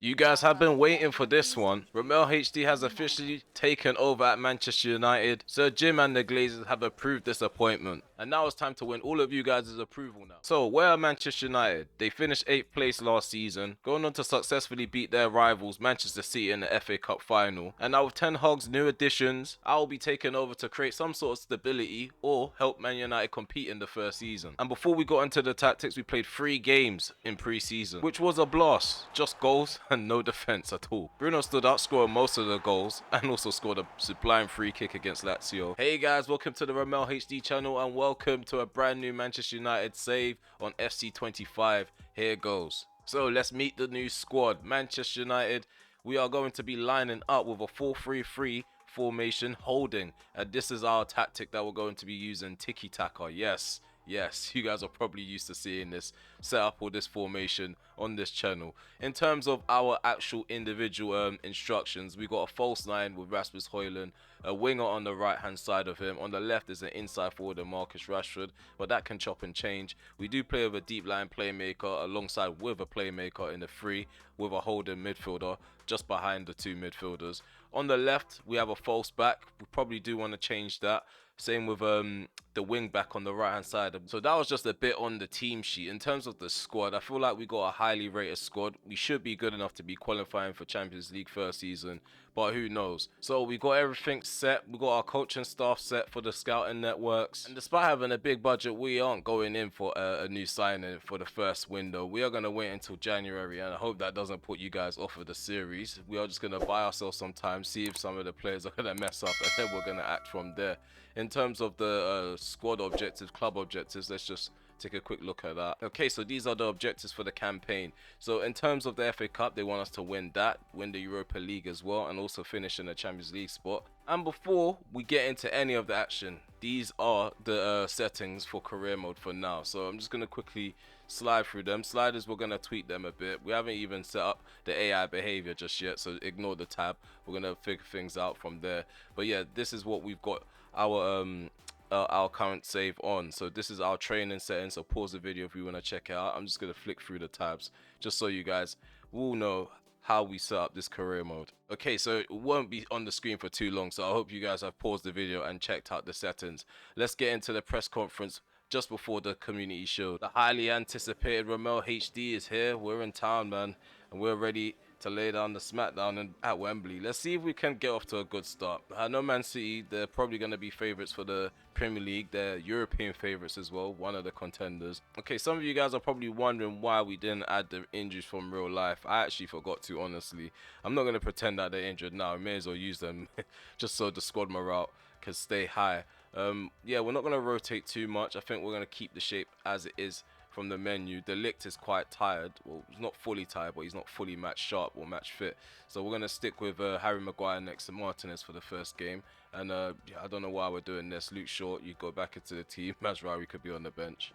You guys have been waiting for this one. RemelHD has officially taken over at Manchester United. Sir Jim and the Glazers have approved this appointment. And now it's time to win all of you guys' approval now. So, where are Manchester United? They finished 8th place last season, going on to successfully beat their rivals Manchester City in the FA Cup final. And now with Ten Hag's new additions, I'll be taking over to create some sort of stability or help Man United compete in the first season. And before we got into the tactics, we played 3 games in pre-season, which was a blast. Just goals and no defense at all. Bruno stood out, scoring most of the goals, and also scored a sublime free kick against Lazio. Hey guys, welcome to the RemelHD channel and welcome to a brand new Manchester United save on FC25. Here goes. So let's meet the new squad. Manchester United, we are going to be lining up with a 4-3-3 formation holding, and this is our tactic that we're going to be using, tiki-taka. Yes, you guys are probably used to seeing this setup or this formation on this channel. In terms of our actual individual instructions, we got a false 9 with Rasmus Højlund, a winger on the right hand side of him. On the left is an inside forward and Marcus Rashford, but that can chop and change. We do play with a deep line playmaker alongside with a playmaker in the 3 with a holding midfielder just behind the 2 midfielders. On the left, we have a false back. We probably do want to change that. Same with the wing back on the right hand side. So that was just a bit on the team sheet. In terms of the squad, I feel like we got a highly rated squad. We should be good enough to be qualifying for Champions League first season, but who knows. So we got everything set. We got our coaching staff set for the scouting networks. And despite having a big budget, we aren't going in for a new signing for the first window. We are going to wait until January, and I hope that doesn't put you guys off of the series. We are just going to buy ourselves some time, see if some of the players are going to mess up, and then we're going to act from there. In terms of the squad objectives, club objectives, let's just take a quick look at that. Okay, so these are the objectives for the campaign. So in terms of the FA Cup, they want us to win that, win the Europa League as well, and also finish in the Champions League spot. And before we get into any of the action, these are the settings for career mode for now. So I'm just going to quickly slide through them. Sliders, we're going to tweak them a bit. We haven't even set up the AI behavior just yet, so ignore the tab. We're going to figure things out from there. But yeah, this is what we've got our current save on. So this is our training settings, so pause the video if you want to check it out. I'm just going to flick through the tabs just so you guys will know how we set up this career mode. Okay, so it won't be on the screen for too long, so I hope you guys have paused the video and checked out the settings. Let's get into the press conference just before the community show. The highly anticipated RemelHD is here. We're in town, man, and we're ready to lay down the smackdown at Wembley. Let's see if we can get off to a good start. I know Man City, they're probably going to be favourites for the Premier League. They're European favourites as well, one of the contenders. Okay, some of you guys are probably wondering why we didn't add the injuries from real life. I actually forgot to, honestly. I'm not going to pretend that they're injured now. We may as well use them just so the squad morale can stay high. Yeah, we're not going to rotate too much. I think we're going to keep the shape as it is from the menu. De Ligt is quite tired. Well, he's not fully tired, but he's not fully match sharp or match fit. So we're going to stick with Harry Maguire next to Martinez for the first game. And yeah, I don't know why we're doing this. Luke Shaw, you go back into the team. Mazraoui could be on the bench.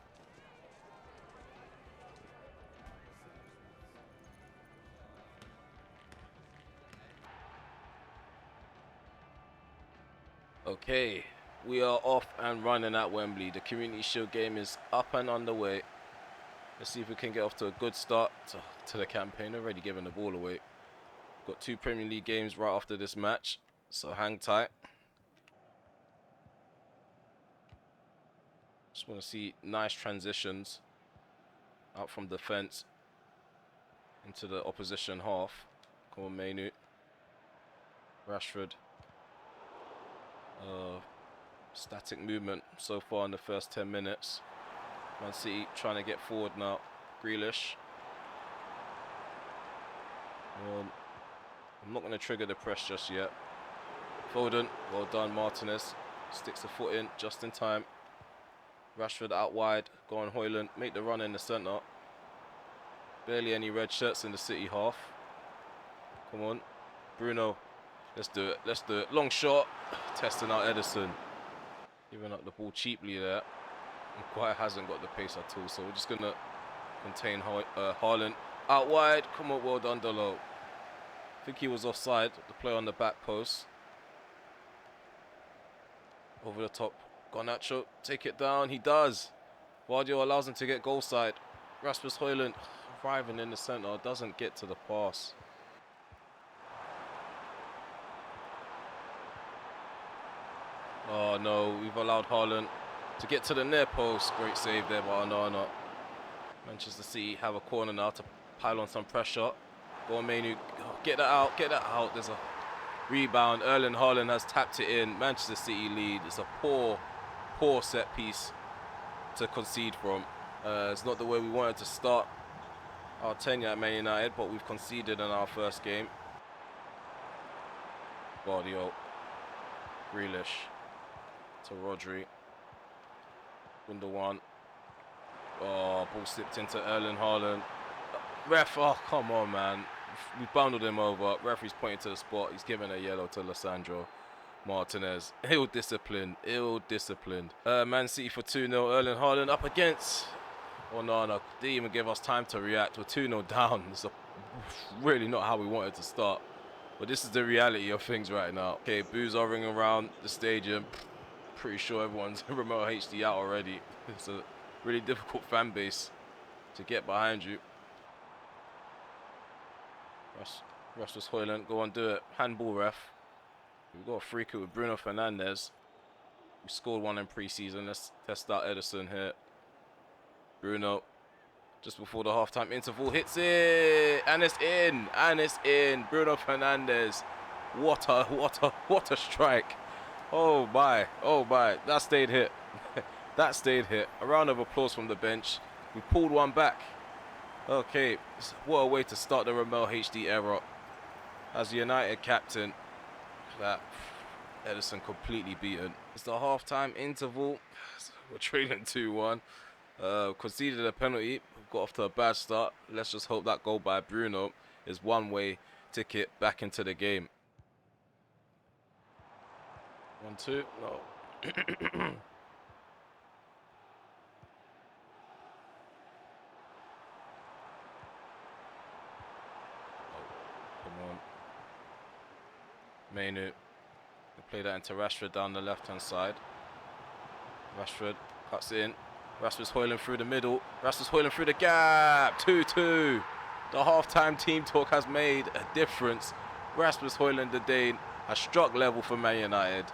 Okay, we are off and running at Wembley. The Community Shield game is up and underway. Let's see if we can get off to a good start to the campaign. Already giving the ball away. Got 2 Premier League games right after this match, so hang tight. Just want to see nice transitions out from defense into the opposition half. Come on, Mainu. Rashford. Static movement so far in the first 10 minutes. Man City trying to get forward now. Grealish. I'm not going to trigger the press just yet. Foden, well done. Martinez sticks the foot in just in time. Rashford out wide. Go on Højlund. Make the run in the centre. Barely any red shirts in the City half. Come on. Bruno. Let's do it. Let's do it. Long shot. Testing out Edison. Giving up the ball cheaply there. And quite hasn't got the pace at all. So we're just going to contain Haaland. Out wide. Come on. Well done, Delo. I think he was offside. The play on the back post. Over the top. Garnacho. Take it down. He does. Vardio allows him to get goal side. Rasmus Højlund arriving in the centre. Doesn't get to the pass. Oh no, we've allowed Haaland to get to the near post. Great save there, but no, not. Manchester City have a corner now to pile on some pressure. Go on, Mainu. Get that out, get that out. There's a rebound. Erling Haaland has tapped it in. Manchester City lead. It's a poor set piece to concede from. It's not the way we wanted to start our tenure at Man United, but we've conceded in our first game. Guardiola, Grealish to Rodri. Window one. Oh, ball slipped into Erling Haaland. Ref, oh, come on, man. We bundled him over. Referee's pointing to the spot. He's giving a yellow to Lissandro Martinez. Ill-disciplined. Ill-disciplined. Man City for 2-0. Erling Haaland up against... Oh, no. Didn't even give us time to react. We're 2-0 down. It's really not how we wanted to start. But this is the reality of things right now. Okay, boos are ringing around the stadium. Pretty sure everyone's RemelHD out already. It's a really difficult fan base to get behind you. Rasmus Højlund, go on, do it. Handball, ref. We've got a free kick with Bruno Fernandes. We scored one in pre-season. Let's test out Ederson here. Bruno, just before the halftime interval, hits it, and it's in, and it's in. Bruno Fernandes, what a strike! Oh my, that stayed hit. That stayed hit. A round of applause from the bench. We pulled one back. Okay, what a way to start the RemelHD era. As the United captain, that Ederson completely beaten. It's the half-time interval. We're trailing 2-1. Conceded a penalty. We've got off to a bad start. Let's just hope that goal by Bruno is one-way ticket back into the game. 1-2. No. Mainu, play that into Rashford down the left-hand side. Rashford cuts in. Rasmus Højlund through the middle. Rasmus Højlund through the gap. 2-2. The half-time team talk has made a difference. Rasmus Højlund, the Dane, has struck level for Man United.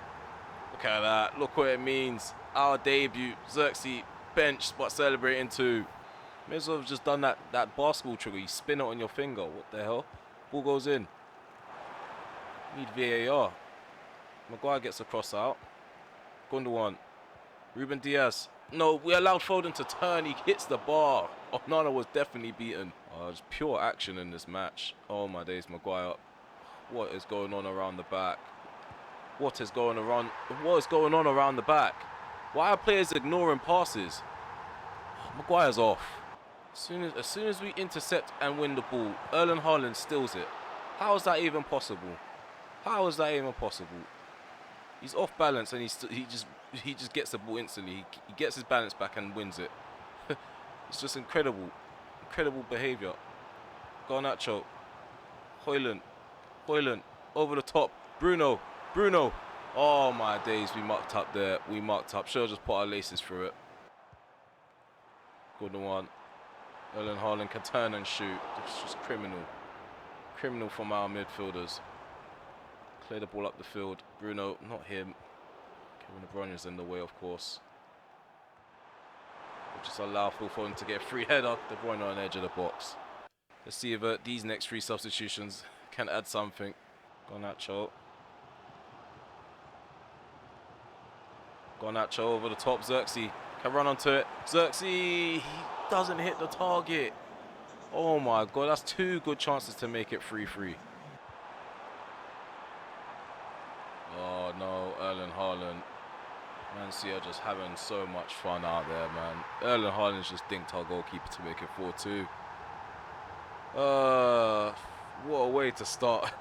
Look at that. Look what it means. Our debut. Xerxes benched but celebrating too. May as well have just done that basketball trigger. You spin it on your finger. What the hell? Ball goes in. Need VAR. Maguire gets a cross out. Gundogan. Ruben Diaz. No, we allowed Foden to turn. He hits the bar. Onana was definitely beaten. There's pure action in this match. Oh my days, Maguire. What is going on around the back? What is going on around the back? Why are players ignoring passes? Maguire's off. As soon as we intercept and win the ball, Erling Haaland steals it. How is that even possible? How is that even possible? He's off balance and he just gets the ball instantly. He gets his balance back and wins it. It's just incredible behaviour. Garnacho, Højlund, over the top. Bruno. Oh my days, we mucked up there. Should have just put our laces through it. Good one. Erling Haaland can turn and shoot. It's just criminal from our midfielders. Play the ball up the field. Bruno, not him. Kevin De Bruyne is in the way, of course. We'll just allow Phil Foden to get a free header. De Bruyne on the edge of the box. Let's see if these next 3 substitutions can add something. Garnacho over the top. Xerxes can run onto it. Xerxes, he doesn't hit the target. Oh my god, that's 2 good chances to make it 3-3. Oh no, Erling Haaland. Man City are just having so much fun out there, man. Erling Haaland's just dinked our goalkeeper to make it 4-2. What a way to start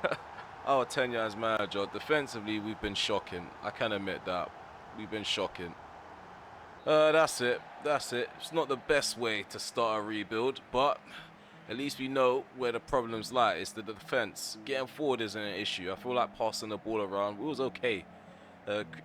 our tenure as manager. Defensively, we've been shocking. I can admit that. We've been shocking. That's it. It's not the best way to start a rebuild, but at least we know where the problems lie. It's the defense. Getting forward isn't an issue. I feel like passing the ball around, we was okay.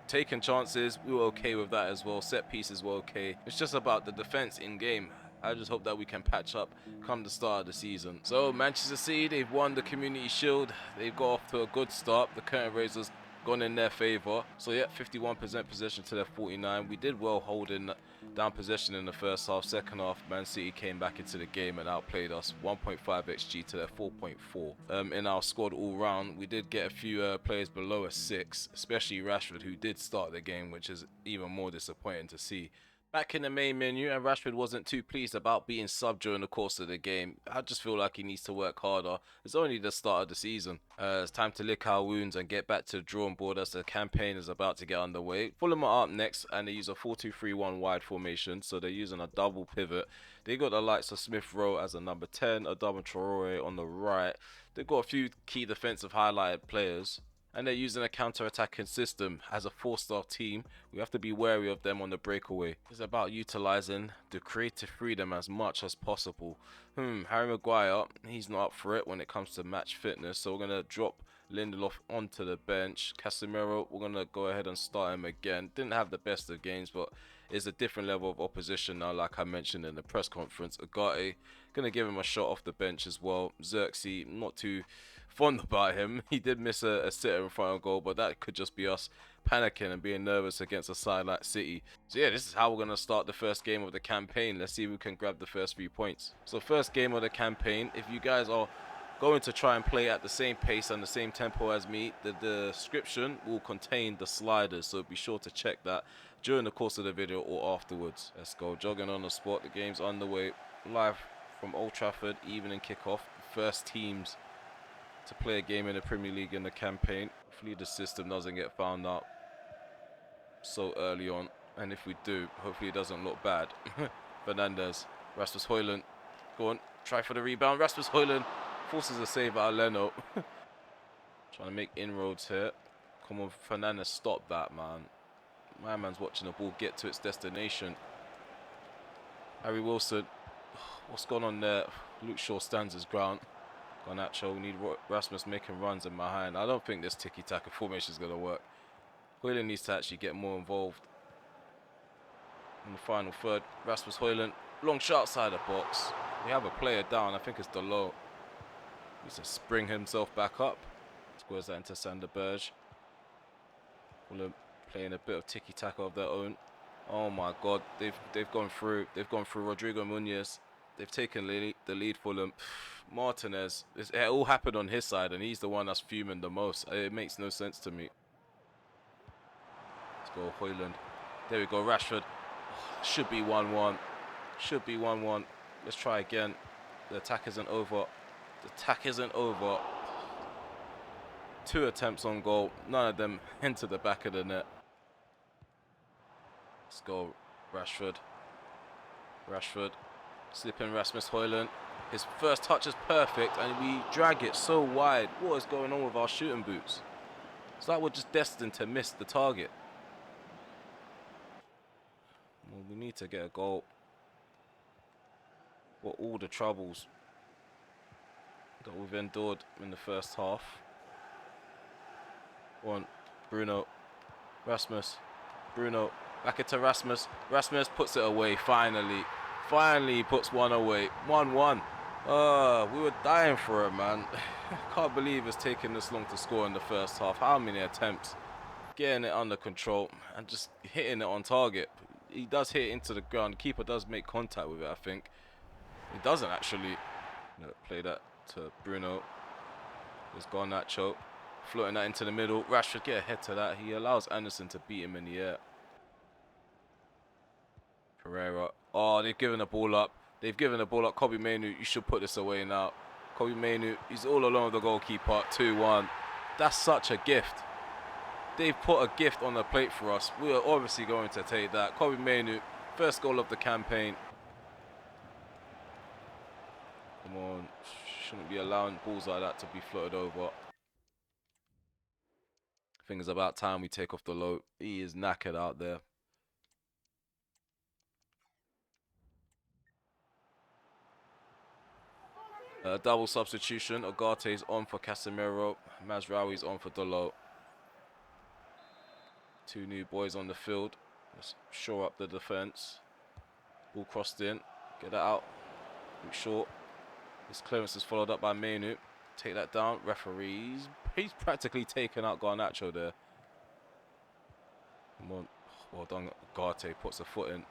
Taking chances, we were okay with that as well. Set pieces were okay. It's just about the defense in game. I just hope that we can patch up come the start of the season. So Manchester City, they've won the Community Shield. They've got off to a good start. The curtain raisers gone in their favour. So yeah, 51% possession to their 49. We did well holding down possession in the first half. Second half, Man City came back into the game and outplayed us. 1.5 XG to their 4.4. In our squad all round, we did get a few players below a 6, especially Rashford, who did start the game, which is even more disappointing to see. Back in the main menu, and Rashford wasn't too pleased about being subbed during the course of the game. I just feel like he needs to work harder. It's only the start of the season. It's time to lick our wounds and get back to the drawing board as the campaign is about to get underway. Fulham are up next, and they use a 4-2-3-1 wide formation, so they're using a double pivot. They got the likes of Smith Rowe as a number 10, Adama Traore on the right. They've got a few key defensive highlighted players. And they're using a counter-attacking system. As a 4-star team, we have to be wary of them on the breakaway. It's about utilising the creative freedom as much as possible. Harry Maguire, he's not up for it when it comes to match fitness, so we're going to drop Lindelof onto the bench. Casemiro, we're going to go ahead and start him again. Didn't have the best of games, but it's a different level of opposition now, like I mentioned in the press conference. Agate, going to give him a shot off the bench as well. Xerxes, not too fond about him. He did miss a sitter in front of goal, but that could just be us panicking and being nervous against a side like City. So yeah, this is how we're going to start the first game of the campaign. Let's see if we can grab the first 3 points. So first game of the campaign, if you guys are going to try and play at the same pace and the same tempo as me, the description will contain the sliders, so be sure to check that during the course of the video or afterwards. Let's go, jogging on the spot. The game's underway, live from Old Trafford, evening kickoff. First teams to play a game in the Premier League in the campaign. Hopefully the system doesn't get found out so early on, and if we do, hopefully it doesn't look bad. Fernandez, Rasmus Højlund, go on, try for the rebound. Rasmus Højlund forces a save out of Leno. Trying to make inroads here. Come on, Fernandez, stop that, man. My man's watching the ball get to its destination. Harry Wilson, what's going on there? Luke Shaw stands his ground. Garnacho, we need Rasmus making runs in behind. I don't think this tiki-taka formation is going to work. Højlund needs to actually get more involved. In the final third, Rasmus Højlund, long shot outside the box. We have a player down, I think it's Delo. Needs to spring himself back up. Squares that into Sander Berge. Fulham playing a bit of tiki-taka of their own. Oh my god, they've gone through. They've gone through Rodrigo Munoz. They've taken the lead for them. Martinez, it all happened on his side, and he's the one that's fuming the most. It makes no sense to me. Let's go, Højlund. There we go, Rashford. Should be 1-1. Should be 1-1. Let's try again. The attack isn't over. The attack isn't over. 2 attempts on goal. None of them into the back of the net. Let's go, Rashford. Rashford. Slipping Rasmus Højlund. His first touch is perfect, and we drag it so wide. What is going on with our shooting boots? It's like we're just destined to miss the target. Well, we need to get a goal. What all the troubles that we've endured in the first half. On Bruno, Rasmus, Bruno, back into Rasmus. Rasmus puts it away finally. Finally puts one away. 1-1. We were dying for it, man. Can't believe it's taken this long to score in the first half. How many attempts? Getting it under control and just hitting it on target. He does hit it into the ground. The keeper does make contact with it, I think. He doesn't actually. Play that to Bruno. There's Garnacho. Floating that into the middle. Rashford, get ahead to that. He allows Anderson to beat him in the air. Pereira. Oh, they've given the ball up. They've given the ball up. Kobbie Mainoo, you should put this away now. Kobbie Mainoo, he's all alone with the goalkeeper. 2-1. That's such a gift. They've put a gift on the plate for us. We are obviously going to take that. Kobbie Mainoo, first goal of the campaign. Come on. Shouldn't be allowing balls like that to be floated over. I think it's about time we take off the low. He is knackered out there. Double substitution. Agate's on for Casemiro. Mazraoui's on for Delo. 2 new boys on the field. Let's shore up the defence. Ball crossed in. Get that out. Short. This clearance is followed up by Mainoo. Take that down. Referees. He's practically taken out Garnacho there. Come on. Well done. Garte puts a foot in.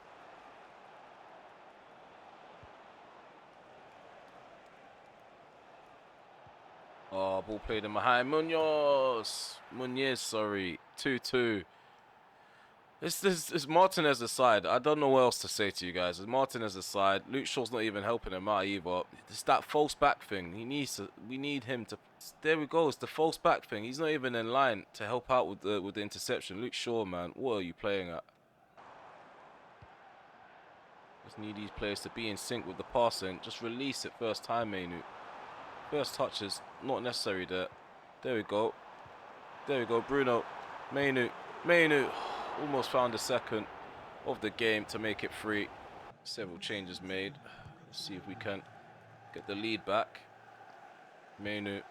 Oh, ball played in behind. Munoz, sorry. 2-2. It's Martinez aside. I don't know what else to say to you guys. It's Martinez aside. Luke Shaw's not even helping him out either. It's that false back thing. We need him to. There we go. It's the false back thing. He's not even in line to help out with the interception. Luke Shaw, man, what are you playing at? Just need these players to be in sync with the passing. Just release it first time, Mainu. First touch is not necessary there. There we go. There we go. Bruno. Mainu. Almost found a second of the game to make it free. Several changes made. Let's see if we can get the lead back. Mainu.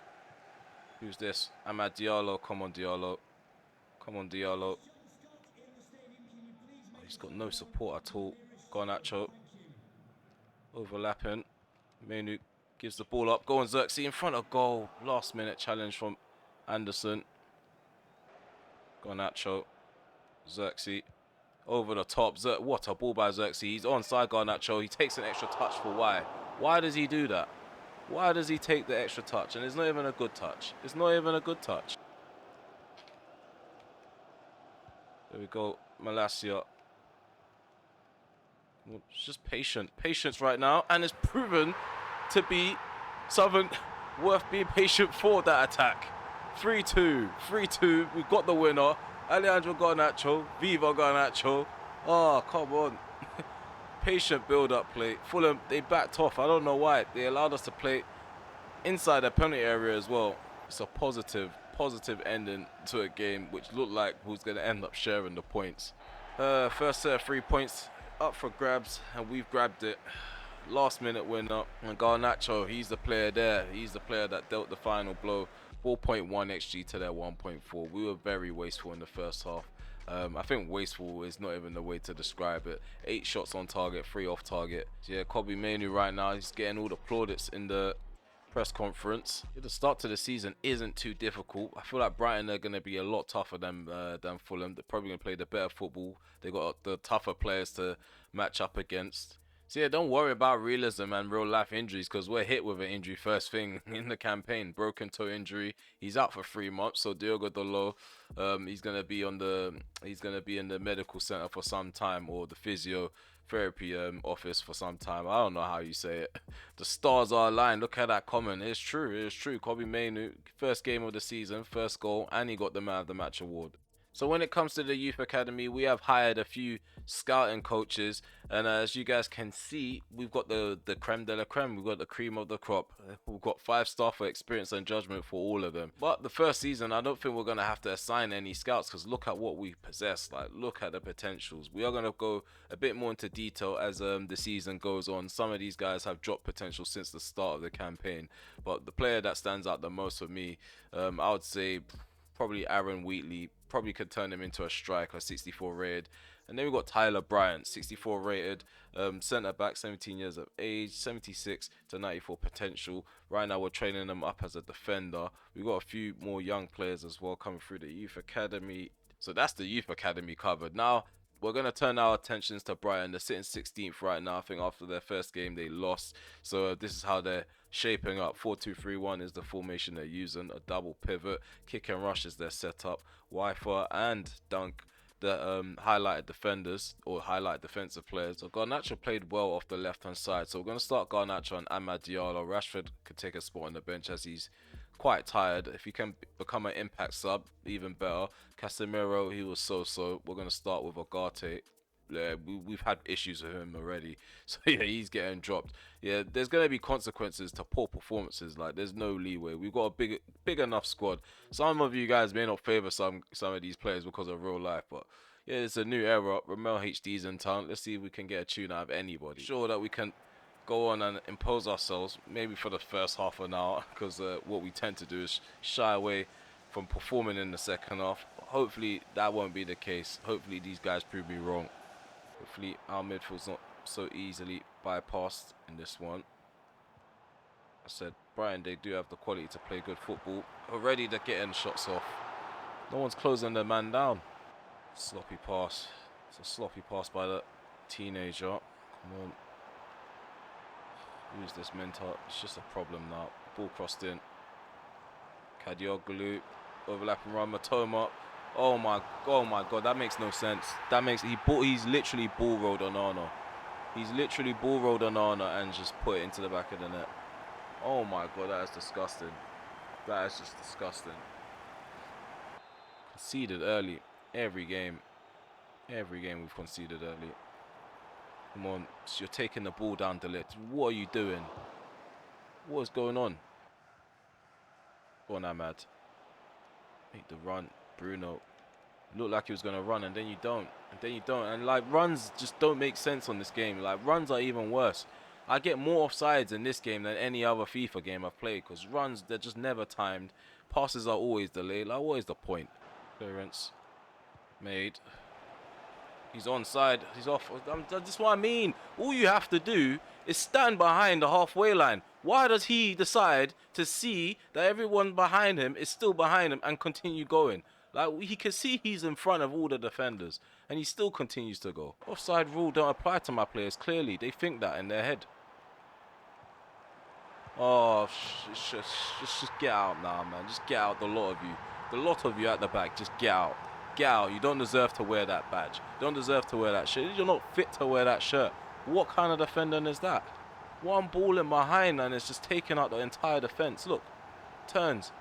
Who's this? Amad Diallo. Come on, Diallo. Come on, Diallo. Oh, he's got no support at all. Garnacho. Overlapping. Mainu gives the ball up. Go on, Xerxes in front of goal. Last minute challenge from Anderson. Garnacho. Xerxes. Over the top. What a ball by Xerxes. He's onside Garnacho. He takes an extra touch for why? Why does he do that? Why does he take the extra touch? And it's not even a good touch. It's not even a good touch. There we go. Malacia. It's just patience right now, and it's proven to be something worth being patient for. That attack. 3-2. We've got the winner. Alejandro Garnacho. Viva Garnacho. Oh, come on. Patient build-up play. Fulham, they backed off. I don't know why. They allowed us to play inside the penalty area as well. It's a positive ending to a game which looked like who's going to end up sharing the points. First set of 3 points up for grabs, and we've grabbed it. Last minute winner, and Garnacho, he's the player there. He's the player that dealt the final blow. 4.1 XG to their 1.4. We were very wasteful in the first half. I think wasteful is not even the way to describe it. 8 shots on target, 3 off target. So yeah, Kobbie Mainoo right now, he's getting all the plaudits in the press conference. The start to the season isn't too difficult. I feel like Brighton are going to be a lot tougher than Fulham. They're probably going to play the better football. They got the tougher players to match up against. So yeah, don't worry about realism and real life injuries, because we're hit with an injury first thing in the campaign. Broken toe injury. He's out for 3 months. So Diogo Dalot, he's gonna be in the medical center for some time, or the physiotherapy office for some time. I don't know how you say it. The stars are aligned. Look at that comment. It's true. Kobbie Mainoo, first game of the season, first goal, and he got the man of the match award. So when it comes to the youth academy, we have hired a few scouting coaches, and as you guys can see, we've got the creme de la creme. We've got the cream of the crop. We've got 5-star for experience and judgment for all of them. But the first season, I don't think we're going to have to assign any scouts, because look at what we possess. Like, look at the potentials. We are going to go a bit more into detail as the season goes on. Some of these guys have dropped potential since the start of the campaign, but the player that stands out the most for me, I would say probably Aaron Wheatley. Probably could turn him into a striker, 64 rated. And then we've got Tyler Bryant, 64 rated, centre back, 17 years of age, 76 to 94 potential. Right now we're training them up as a defender. We've got a few more young players as well coming through the youth academy. So that's the youth academy covered. Now we're going to turn our attentions to Brighton. They're sitting 16th right now. I think after their first game they lost. So this is how they're shaping up. 4-2-3-1 is the formation they're using. A double pivot. Kick and rush is their setup. Wifer and Dunk, the highlighted defenders or highlight defensive players. So Garnacho played well off the left hand side. So we're going to start Garnacho and Amad Diallo. Rashford could take a spot on the bench as he's quite tired. If he can become an impact sub, even better. Casemiro, he was so-so. We're going to start with Ugarte. Yeah, we've had issues with him already. So yeah, he's getting dropped. Yeah, there's going to be consequences to poor performances. Like, there's no leeway. We've got a big enough squad. Some of you guys may not favor some of these players because of real life, but yeah, it's a new era. RemelHD's in town. Let's see if we can get a tune out of anybody. Sure that we can go on and impose ourselves, maybe for the first half an hour, because what we tend to do is shy away from performing in the second half. Hopefully that won't be the case. Hopefully these guys prove me wrong. Hopefully our midfield's not so easily bypassed in this one. I said, Brighton, they do have the quality to play good football. Already they're getting shots off. No one's closing the man down. Sloppy pass. It's a sloppy pass by the teenager. Come on. Who's this mentor? It's just a problem now. Ball crossed in. Kadioglu. Overlapping run. Matoma. Oh my god, that makes no sense. He's literally ball rolled Onana. He's literally ball rolled Onana and just put it into the back of the net. Oh my god, that is disgusting. That is just disgusting. Conceded early. Every game we've conceded early. Come on, so you're taking the ball down the list. What are you doing? What is going on? Go on, Ahmad. Make the run. Bruno. Looked like he was going to run, and then you don't. And like, runs just don't make sense on this game. Like, runs are even worse. I get more offsides in this game than any other FIFA game I've played, because runs, they're just never timed. Passes are always delayed. Like, what is the point? Clearance made. He's onside. He's off. That's what I mean. All you have to do is stand behind the halfway line. Why does he decide to see that everyone behind him is still behind him and continue going? Like, he can see he's in front of all the defenders, and he still continues to go. Offside rule don't apply to my players, clearly. They think that in their head. Oh, just get out now, man. Just get out, the lot of you. The lot of you at the back, just get out. Get out. You don't deserve to wear that badge. You don't deserve to wear that shirt. You're not fit to wear that shirt. What kind of defending is that? One ball in behind and it's just taking out the entire defense. Look, turns.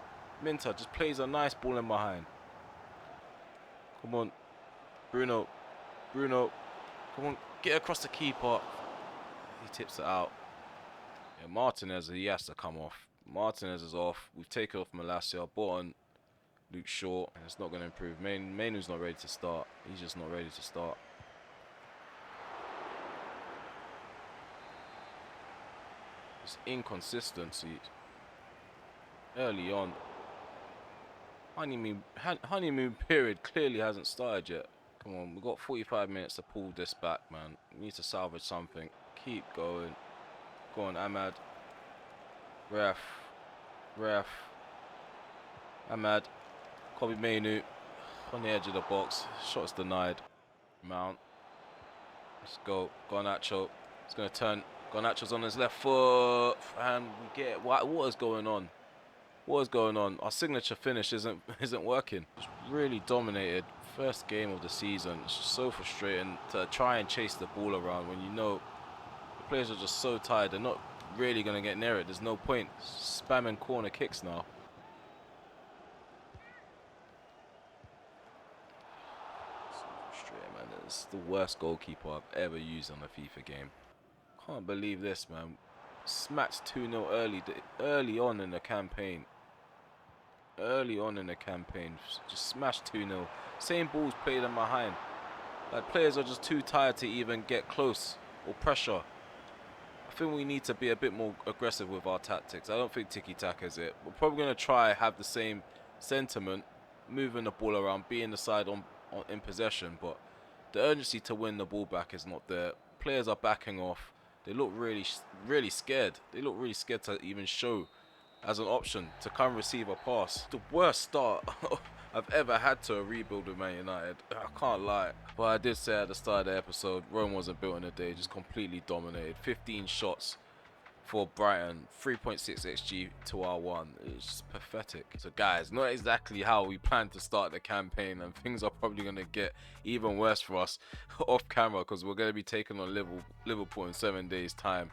Minter just plays a nice ball in behind. Come on, Bruno. Come on, get across the keeper. He tips it out. Yeah, Martinez, he has to come off. Martinez is off. We've taken off Malacia, bought on Luke Shaw, and it's not going to improve. Mainu's not ready to start. He's just not ready to start. It's inconsistency early on. Honeymoon period clearly hasn't started yet. Come on, we've got 45 minutes to pull this back, man. We need to salvage something. Keep going. Go on, Ahmad. Ref. Ahmad. Kobe Mainu. On the edge of the box. Shots denied. Mount. Let's go. Garnacho. It's going to turn. Garnacho's on his left foot. And we get... What is going on? What is going on? Our signature finish isn't working. It's really dominated. First game of the season. It's just so frustrating to try and chase the ball around when you know the players are just so tired. They're not really going to get near it. There's no point spamming corner kicks now. So frustrating, man. It's the worst goalkeeper I've ever used on a FIFA game. Can't believe this, man. Smacked 2-0 early on in the campaign. Just smashed 2-0. Same balls played in behind. Like, players are just too tired to even get close or pressure. I think we need to be a bit more aggressive with our tactics. I don't think tiki-taka is it. We're probably going to try have the same sentiment, moving the ball around, being the side in possession, but the urgency to win the ball back is not there. Players are backing off. They look really scared. They look really scared to even show as an option to come receive a pass. The worst start I've ever had to a rebuild with Man United. I can't lie. But I did say at the start of the episode, Rome wasn't built in a day. Just completely dominated. 15 shots for Brighton. 3.6 XG to our 1. It's just pathetic. So guys, not exactly how we planned to start the campaign. And things are probably going to get even worse for us off camera, because we're going to be taking on Liverpool in 7 days time.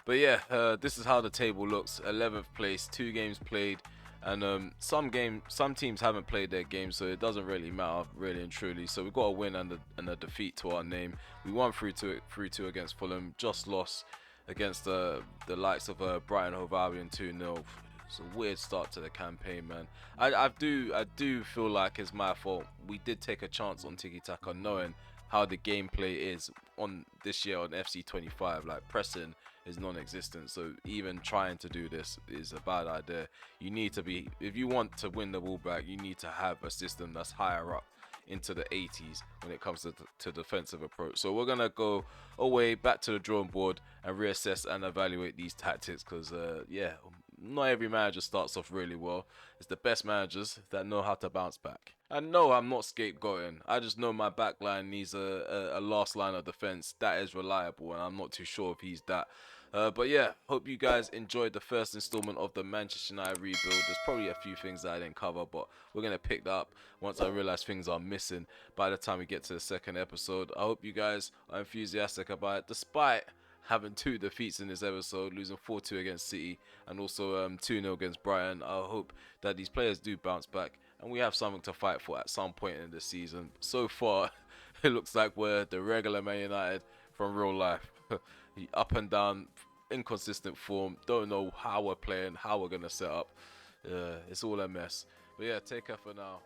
But yeah, this is how the table looks. 11th place, 2 games played, and some teams haven't played their game, so it doesn't really matter, really and truly. So we've got a win and a defeat to our name. We won 3-2 against Fulham, just lost against the likes of Brighton Hove Albion 2-0. It's a weird start to the campaign, man. I do feel like it's my fault. We did take a chance on Tiki Taka, knowing how the gameplay is on this year on FC25. Like, pressing is non-existent, so even trying to do this is a bad idea. You need to be, if you want to win the ball back, you need to have a system that's higher up into the 80s when it comes to defensive approach. So we're gonna go away back to the drawing board and reassess and evaluate these tactics, because yeah, not every manager starts off really well. It's the best managers that know how to bounce back. And no, I'm not scapegoating. I just know my backline needs a last line of defense that is reliable, and I'm not too sure if he's that. But yeah, hope you guys enjoyed the first installment of the Manchester United rebuild. There's probably a few things that I didn't cover, but we're going to pick that up once I realize things are missing by the time we get to the second episode. I hope you guys are enthusiastic about it, despite having 2 defeats in this episode, losing 4-2 against City and also 2-0 against Brighton. I hope that these players do bounce back and we have something to fight for at some point in the season. So far, it looks like we're the regular Man United from real life. Up and down, inconsistent form, don't know how we're playing, how we're going to set up. It's all a mess. But yeah, take care for now.